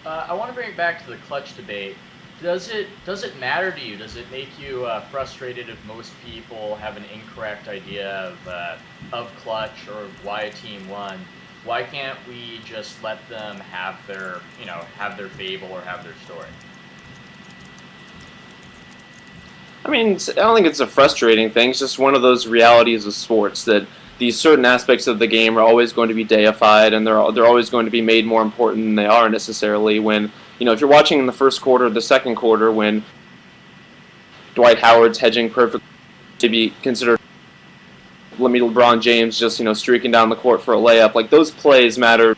I want to bring it back to the clutch debate. Does it matter to you? Does it make you frustrated if most people have an incorrect idea of clutch or why a team won? Why can't we just let them have their fable or have their story? I mean, I don't think it's a frustrating thing. It's just one of those realities of sports that these certain aspects of the game are always going to be deified, and they're always going to be made more important than they are necessarily. When if you're watching in the first quarter, or the second quarter, when Dwight Howard's hedging perfectly to be considered LeBron James just streaking down the court for a layup, like those plays matter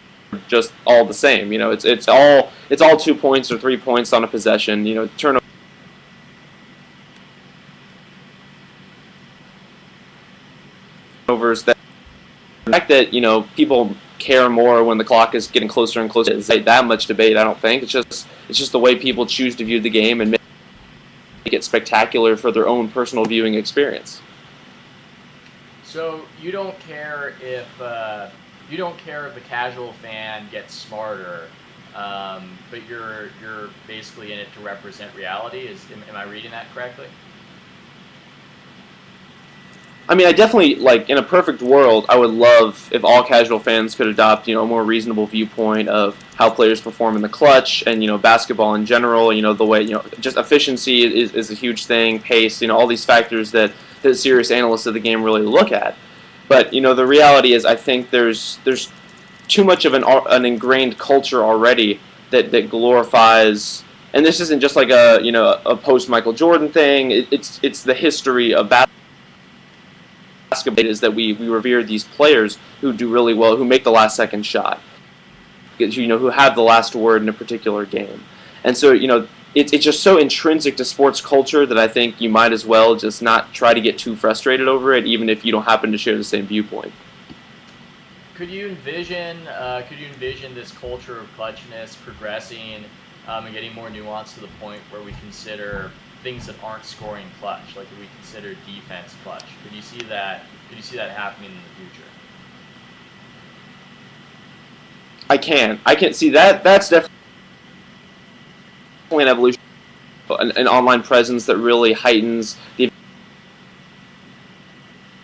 just all the same. It's all 2 points or 3 points on a possession. Turnovers that the fact that people care more when the clock is getting closer and closer is that much debate. I don't think it's just the way people choose to view the game and make it spectacular for their own personal viewing experience. So you don't care if the casual fan gets smarter, but you're basically in it to represent reality. Am I reading that correctly? I mean, I definitely, in a perfect world, I would love if all casual fans could adopt, a more reasonable viewpoint of how players perform in the clutch and, basketball in general, the way, just efficiency is a huge thing, pace, all these factors that serious analysts of the game really look at. But, the reality is I think there's too much of an ingrained culture already that glorifies, and this isn't just like a post-Michael Jordan thing, it's the history of basketball. Is that we revere these players who do really well, who make the last second shot, who have the last word in a particular game. And so, it's just so intrinsic to sports culture that I think you might as well just not try to get too frustrated over it, even if you don't happen to share the same viewpoint. Could you envision this culture of clutchness progressing and getting more nuanced to the point where we consider things that aren't scoring clutch, like if we consider defense clutch? Could you see that happening in the future? I can see that. That's definitely an evolution, an online presence that really heightens the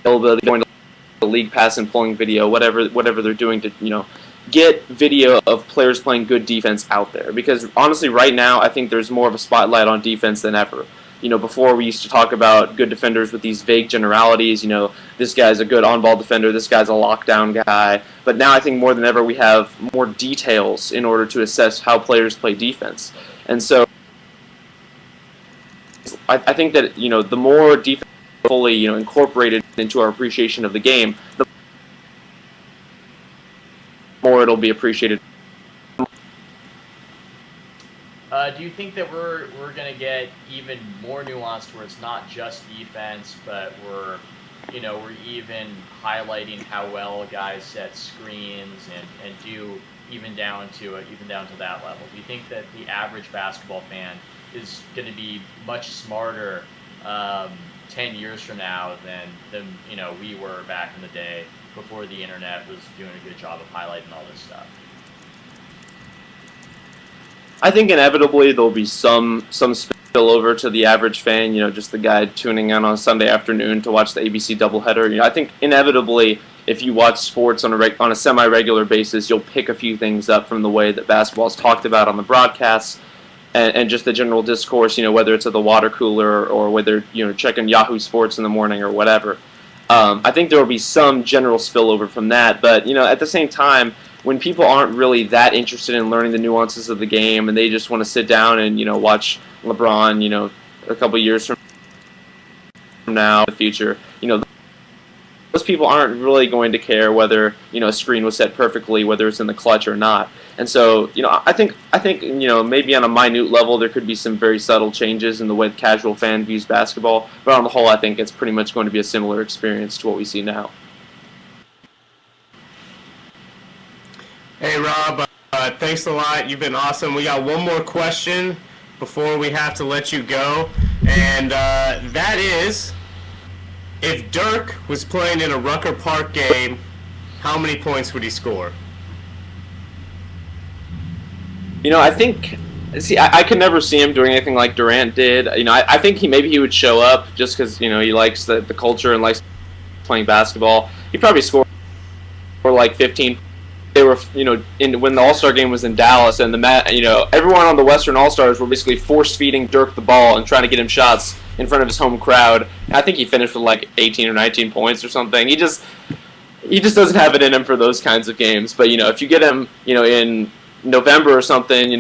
availability of going to the league pass and pulling video, whatever they're doing to get video of players playing good defense out there. Because honestly, right now, I think there's more of a spotlight on defense than ever. Before we used to talk about good defenders with these vague generalities, this guy's a good on-ball defender, this guy's a lockdown guy. But now I think more than ever we have more details in order to assess how players play defense. And so I think that, the more defense fully, incorporated into our appreciation of the game, the more it'll be appreciated. Do you think that we're going to get even more nuanced, where it's not just defense, but we're even highlighting how well guys set screens and do even down to that level? Do you think that the average basketball fan is going to be much smarter 10 years from now than we were back in the day before the internet was doing a good job of highlighting all this stuff? I think inevitably there'll be some spillover to the average fan, just the guy tuning in on a Sunday afternoon to watch the ABC doubleheader. I think inevitably, if you watch sports on a semi-regular basis, you'll pick a few things up from the way that basketball is talked about on the broadcasts and just the general discourse, whether it's at the water cooler or whether, checking Yahoo Sports in the morning or whatever. I think there will be some general spillover from that, but, at the same time, when people aren't really that interested in learning the nuances of the game and they just want to sit down and, watch LeBron, a couple years from now, in the future, those people aren't really going to care whether, a screen was set perfectly, whether it's in the clutch or not. And so, I think, maybe on a minute level there could be some very subtle changes in the way the casual fan views basketball, but on the whole I think it's pretty much going to be a similar experience to what we see now. Hey, Rob, thanks a lot. You've been awesome. We got one more question before we have to let you go, and that is, if Dirk was playing in a Rucker Park game, how many points would he score? I think. See, I could never see him doing anything like Durant did. I think maybe he would show up just because he likes the culture and likes playing basketball. He probably scored like 15. They were, when the All-Star game was in Dallas, and everyone on the Western All-Stars were basically force-feeding Dirk the ball and trying to get him shots in front of his home crowd. I think he finished with like 18 or 19 points or something. He just doesn't have it in him for those kinds of games. But if you get him, in November or something,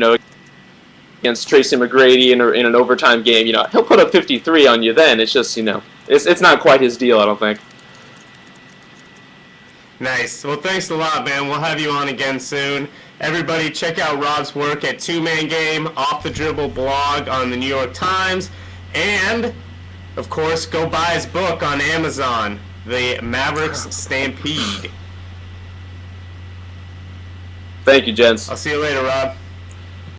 against Tracy McGrady in an overtime game, he'll put up 53 on you. Then it's just, it's not quite his deal, I don't think. Nice. Well, thanks a lot, man. We'll have you on again soon. Everybody, check out Rob's work at Two Man Game, Off the Dribble blog on the New York Times, and, of course, go buy his book on Amazon, The Mavericks Stampede. Thank you, gents. I'll see you later, Rob.